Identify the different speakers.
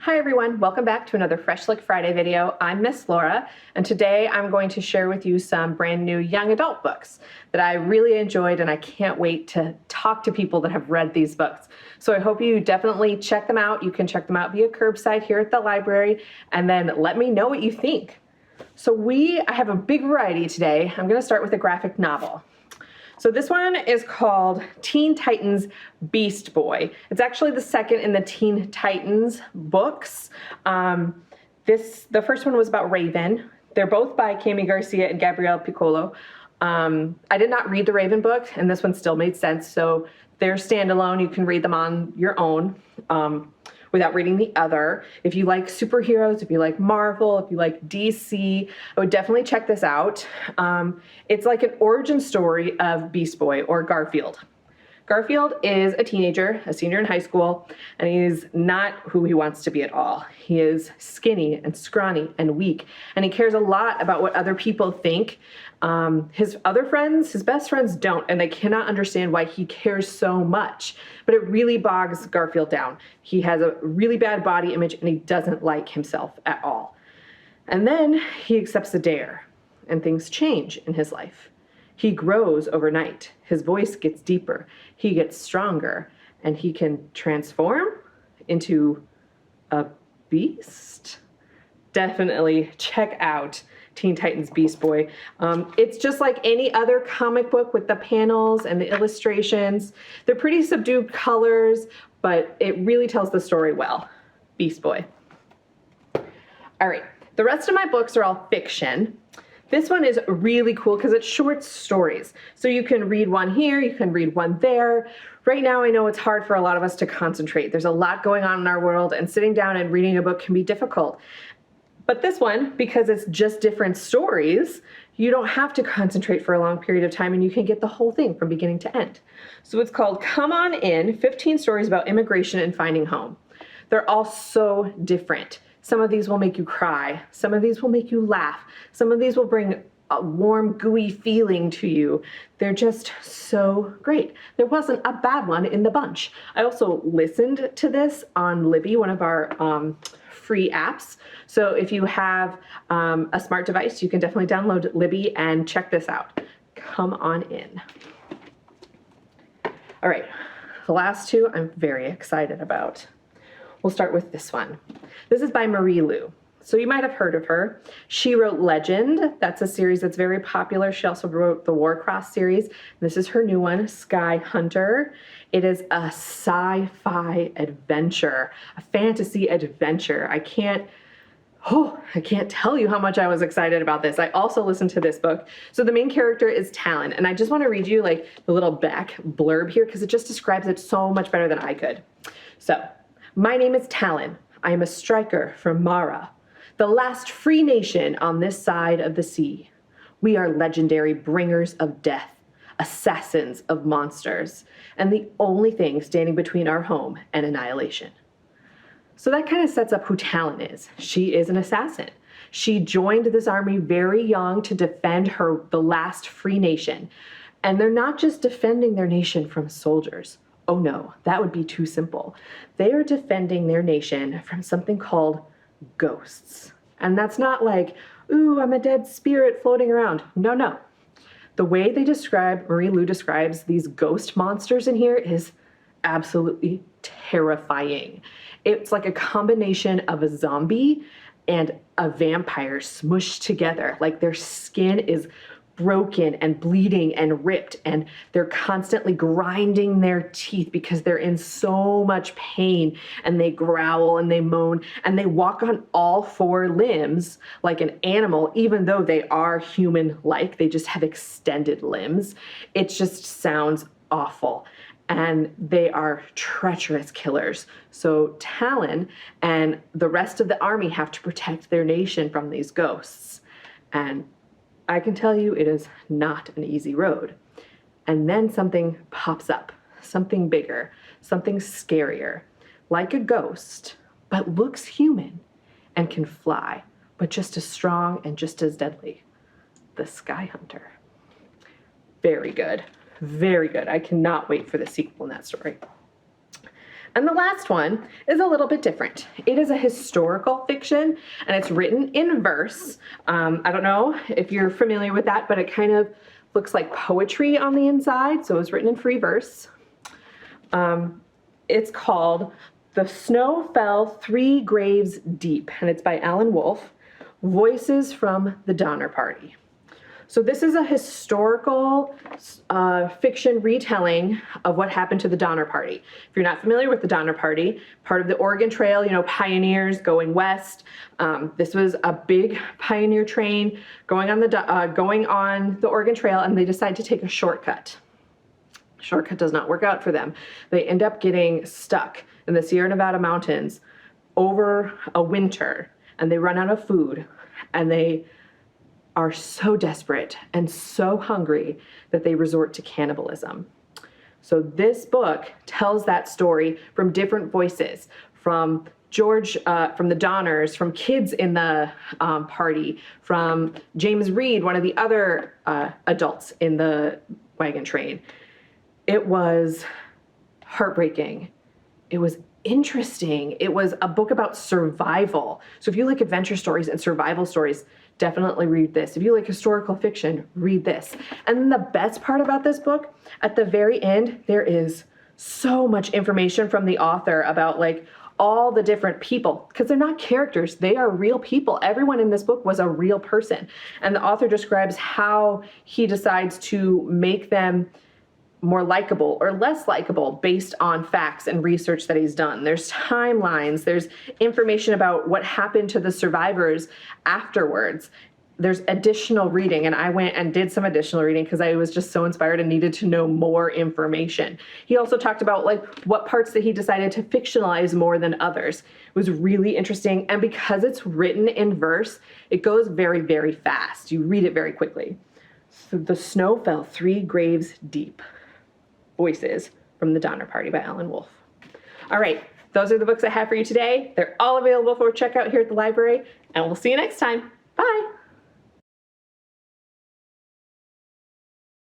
Speaker 1: Hi everyone, welcome back to another Fresh Look Friday video. I'm Miss Lora, and today I'm going to share with you some brand new young adult books that I really enjoyed, and I can't wait to talk to people that have read these books. So I hope you definitely check them out. You can check them out via curbside here at the library, and then let me know what you think. So I have a big variety today. I'm going to start with a graphic novel. So this one is called Teen Titans Beast Boy. It's actually the second in the Teen Titans books. The first one was about Raven. They're both by Kami Garcia and Gabriel Picolo. I did not read the Raven book, and this one still made sense. So they're standalone. You can read them on your own without reading the other. If you like superheroes, if you like Marvel, if you like DC, I would definitely check this out. It's like an origin story of Beast Boy, or Garfield. Garfield is a teenager, a senior in high school, and he's not who he wants to be at all. He is skinny and scrawny and weak, and he cares a lot about what other people think. His other friends, his best friends, don't, and they cannot understand why he cares so much. But it really bogs Garfield down. He has a really bad body image, and he doesn't like himself at all. And then he accepts a dare, and things change in his life. He grows overnight. His voice gets deeper. He gets stronger, and he can transform into a beast. Definitely check out Teen Titans Beast Boy. It's just like any other comic book with the panels and the illustrations. They're pretty subdued colors, but it really tells the story well. Beast Boy. All right, the rest of my books are all fiction. This one is really cool because it's short stories. So you can read one here, you can read one there. Right now, I know it's hard for a lot of us to concentrate. There's a lot going on in our world, and sitting down and reading a book can be difficult. But this one, because it's just different stories, you don't have to concentrate for a long period of time, and you can get the whole thing from beginning to end. So it's called Come On In, 15 Stories About Immigration and Finding Home. They're all so different. Some of these will make you cry. Some of these will make you laugh. Some of these will bring a warm, gooey feeling to you. They're just so great. There wasn't a bad one in the bunch. I also listened to this on Libby, one of our free apps. So if you have a smart device, you can definitely download Libby and check this out. Come on in. All right, the last two I'm very excited about. We'll start with this one. This is by Marie Lu. So you might have heard of her. She wrote Legend. That's a series that's very popular. She also wrote the Warcross series. This is her new one, Skyhunter. It is a sci-fi adventure, a fantasy adventure. I can't tell you how much I was excited about this. I also listened to this book. So the main character is Talon, and I just want to read you like the little back blurb here because it just describes it so much better than I could. So, my name is Talon. I am a striker from Mara, the last free nation on this side of the sea. We are legendary bringers of death, assassins of monsters, and the only thing standing between our home and annihilation. So that kind of sets up who Talon is. She is an assassin. She joined this army very young to defend the last free nation. And they're not just defending their nation from soldiers. Oh no, that would be too simple. They are defending their nation from something called ghosts. And that's not like, ooh, I'm a dead spirit floating around. No, no. The way Marie Lu describes these ghost monsters in here is absolutely terrifying. It's like a combination of a zombie and a vampire smushed together. Like their skin is broken and bleeding and ripped, and they're constantly grinding their teeth because they're in so much pain, and they growl and they moan and they walk on all four limbs like an animal, even though they are human-like. They just have extended limbs. It just sounds awful. And they are treacherous killers. So Talon and the rest of the army have to protect their nation from these ghosts. And I can tell you it is not an easy road. And then something pops up, something bigger, something scarier, like a ghost, but looks human and can fly, but just as strong and just as deadly. The Skyhunter. Very good. Very good. I cannot wait for the sequel in that story. And the last one is a little bit different. It is a historical fiction, and it's written in verse. I don't know if you're familiar with that, but it kind of looks like poetry on the inside, so it's written in free verse. It's called The Snow Fell 3 Graves Deep, and it's by Allan Wolf, Voices from the Donner Party. So this is a historical fiction retelling of what happened to the Donner Party. If you're not familiar with the Donner Party, part of the Oregon Trail, pioneers going west. This was a big pioneer train going on the Oregon Trail, and they decide to take a shortcut. Shortcut does not work out for them. They end up getting stuck in the Sierra Nevada mountains over a winter, and they run out of food, and they are so desperate and so hungry that they resort to cannibalism. So this book tells that story from different voices, from George, from the Donners, from kids in the party, from James Reed, one of the other adults in the wagon train. It was heartbreaking. It was interesting. It was a book about survival. So if you like adventure stories and survival stories, definitely read this. If you like historical fiction, read this. And then the best part about this book, at the very end, there is so much information from the author about all the different people, because they're not characters, they are real people. Everyone in this book was a real person. And the author describes how he decides to make them more likable or less likable based on facts and research that he's done. There's timelines, there's information about what happened to the survivors afterwards. There's additional reading, and I went and did some additional reading because I was just so inspired and needed to know more information. He also talked about what parts that he decided to fictionalize more than others. It was really interesting, and because it's written in verse, it goes very, very fast. You read it very quickly. So The Snow Fell 3 Graves Deep. Voices from the Donner Party by Allan Wolf. All right, those are the books I have for you today. They're all available for checkout here at the library, and we'll see you next time. Bye.